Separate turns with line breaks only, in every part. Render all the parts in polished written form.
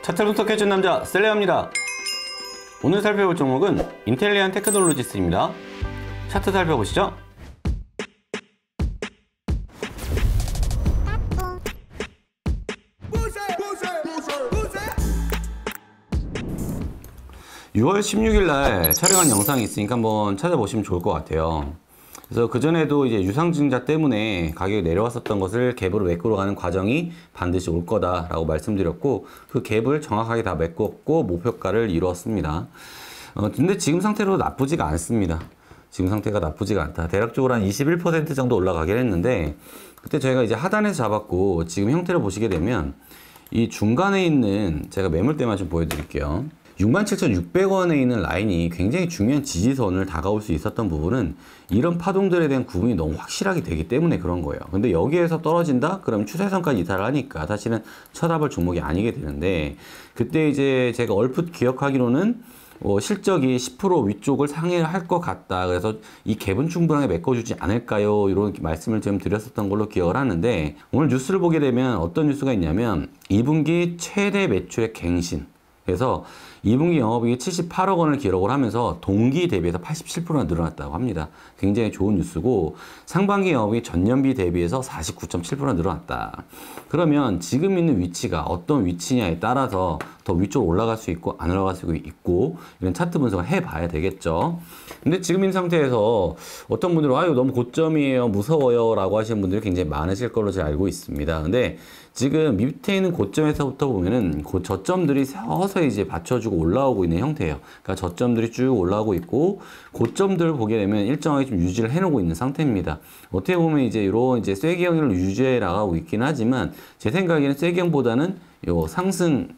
차트를 분석해준 남자 셀레아입니다. 오늘 살펴볼 종목은 인텔리안 테크놀로지스입니다. 차트 살펴보시죠. (6월 16일) 날 촬영한 영상이 있으니까 한번 찾아보시면 좋을 것 같아요. 그래서 그전에도 이제 유상증자 때문에 가격이 내려왔었던 것을 갭으로 메꾸러 가는 과정이 반드시 올 거다라고 말씀드렸고, 그 갭을 정확하게 다 메꿨고 목표가를 이루었습니다. 근데 지금 상태로 나쁘지가 않습니다. 지금 상태가 나쁘지가 않다. 대략적으로 한 21% 정도 올라가긴 했는데, 그때 저희가 이제 하단에서 잡았고, 지금 형태를 보시게 되면 이 중간에 있는, 제가 매물대만 좀 보여드릴게요. 67,600원에 있는 라인이 굉장히 중요한 지지선을 다가올 수 있었던 부분은 이런 파동들에 대한 구분이 너무 확실하게 되기 때문에 그런 거예요. 근데 여기에서 떨어진다? 그럼 추세선까지 이탈을 하니까 사실은 쳐다볼 종목이 아니게 되는데, 그때 이제 제가 얼핏 기억하기로는 실적이 10% 위쪽을 상회할 것 같다. 그래서 이 갭은 충분하게 메꿔주지 않을까요? 이런 말씀을 좀 드렸었던 걸로 기억을 하는데, 오늘 뉴스를 보게 되면 어떤 뉴스가 있냐면 2분기 최대 매출액 갱신. 그래서 2분기 영업이익이 78억 원을 기록을 하면서 동기 대비해서 87%나 늘어났다고 합니다. 굉장히 좋은 뉴스고, 상반기 영업이익이 전년비 대비해서 49.7% 늘어났다. 그러면 지금 있는 위치가 어떤 위치냐에 따라서 더 위쪽으로 올라갈 수 있고 안 올라갈 수 있고, 이런 차트 분석을 해봐야 되겠죠. 근데 지금 있는 상태에서 어떤 분들은 아유 너무 고점이에요, 무서워요 라고 하시는 분들이 굉장히 많으실 걸로 제가 알고 있습니다. 근데 지금 밑에 있는 고점에서부터 보면은 그 저점들이 서서히 이제 받쳐주고 올라오고 있는 형태예요. 그러니까 저점들이 쭉 올라오고 있고, 고점들을 보게 되면 일정하게 좀 유지를 해놓고 있는 상태입니다. 어떻게 보면 이제 이런 이제 쐐기형을 유지해 나가고 있긴 하지만, 제 생각에는 쐐기형보다는 요 상승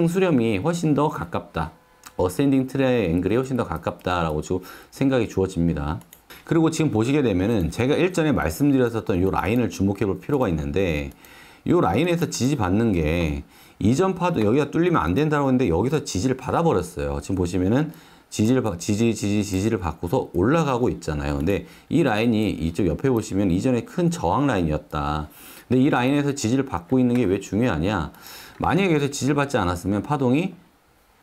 수렴이 훨씬 더 가깝다. 어센딩 트레이 앵글이 훨씬 더 가깝다라고 지금 생각이 주어집니다. 그리고 지금 보시게 되면은 제가 일전에 말씀드렸었던 이 라인을 주목해 볼 필요가 있는데, 이 라인에서 지지받는 게 이전 파도 여기가 뚫리면 안 된다고 했는데 여기서 지지를 받아버렸어요. 지금 보시면은 지지를 받고서 올라가고 있잖아요. 근데 이 라인이 이쪽 옆에 보시면 이전에 큰 저항 라인이었다. 근데 이 라인에서 지지를 받고 있는 게 왜 중요하냐? 만약에 여기서 지지를 받지 않았으면 파동이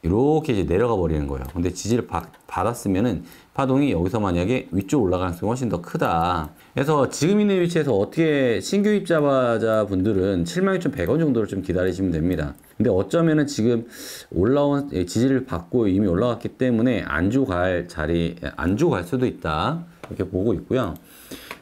이렇게 이제 내려가 버리는 거예요. 근데 지지를 받았으면은 파동이 여기서 만약에 위쪽 올라가는 가능성이 훨씬 더 크다. 그래서 지금 있는 위치에서 어떻게 신규 입자자 분들은 76,100원 정도를 좀 기다리시면 됩니다. 근데 어쩌면은 지금 올라온 지지를 받고 이미 올라갔기 때문에 안 주고 갈 수도 있다. 이렇게 보고 있고요.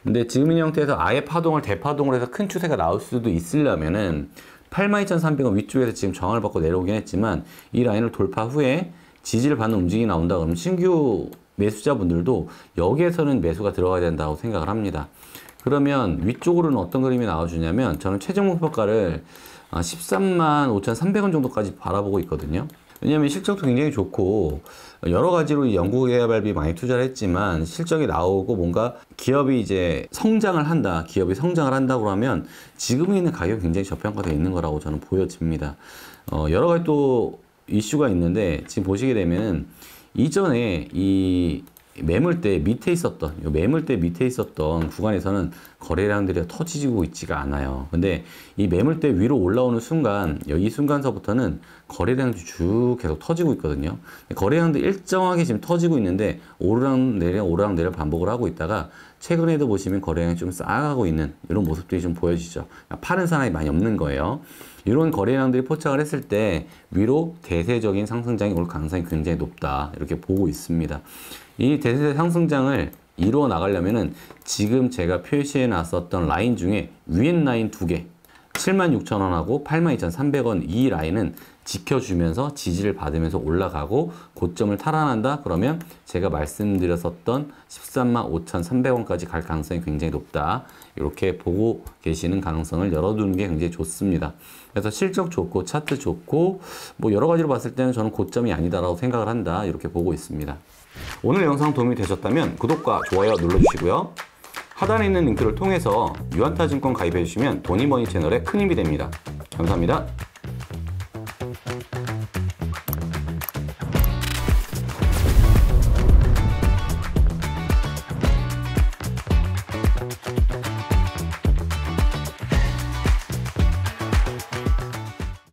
근데 지금 있는 형태에서 아예 파동을 대파동을 해서 큰 추세가 나올 수도 있으려면은 82,300원 위쪽에서 지금 저항을 받고 내려오긴 했지만, 이 라인을 돌파 후에 지지를 받는 움직임이 나온다 그러면 신규 매수자분들도 여기에서는 매수가 들어가야 된다고 생각을 합니다. 그러면 위쪽으로는 어떤 그림이 나와주냐면, 저는 최종 목표가를 135,300원 정도까지 바라보고 있거든요. 왜냐면 실적도 굉장히 좋고 여러 가지로 연구개발비 많이 투자를 했지만 실적이 나오고 뭔가 기업이 이제 성장을 한다, 기업이 성장을 한다고 하면 지금 있는 가격이 굉장히 저평가되어 있는 거라고 저는 보여집니다. 여러 가지 또 이슈가 있는데, 지금 보시게 되면은 이전에 이 매물대 밑에 있었던 구간에서는 거래량들이 터지고 있지가 않아요. 근데 이 매물대 위로 올라오는 순간, 이 순간서부터는 거래량이 쭉 계속 터지고 있거든요. 거래량도 일정하게 지금 터지고 있는데 오르락내리락 반복을 하고 있다가 최근에도 보시면 거래량이 좀 쌓아가고 있는 이런 모습들이 좀 보여지죠. 파는 사람이 많이 없는 거예요. 이런 거래량들이 포착을 했을 때 위로 대세적인 상승장이 올 가능성이 굉장히 높다, 이렇게 보고 있습니다. 이 대세 상승장을 이루어 나가려면은 지금 제가 표시해 놨었던 라인 중에 위엔 라인 2개, 76,000원하고 82,300원 이 라인은 지켜주면서 지지를 받으면서 올라가고 고점을 탈환한다 그러면 제가 말씀드렸었던 135,300원까지 갈 가능성이 굉장히 높다, 이렇게 보고 계시는 가능성을 열어두는 게 굉장히 좋습니다. 그래서 실적 좋고 차트 좋고 뭐 여러 가지로 봤을 때는 저는 고점이 아니다라고 생각을 한다, 이렇게 보고 있습니다. 오늘 영상 도움이 되셨다면 구독과 좋아요 눌러주시고요. 하단에 있는 링크를 통해서 유한타증권 가입해 주시면 도니머니 채널에 큰 힘이 됩니다. 감사합니다.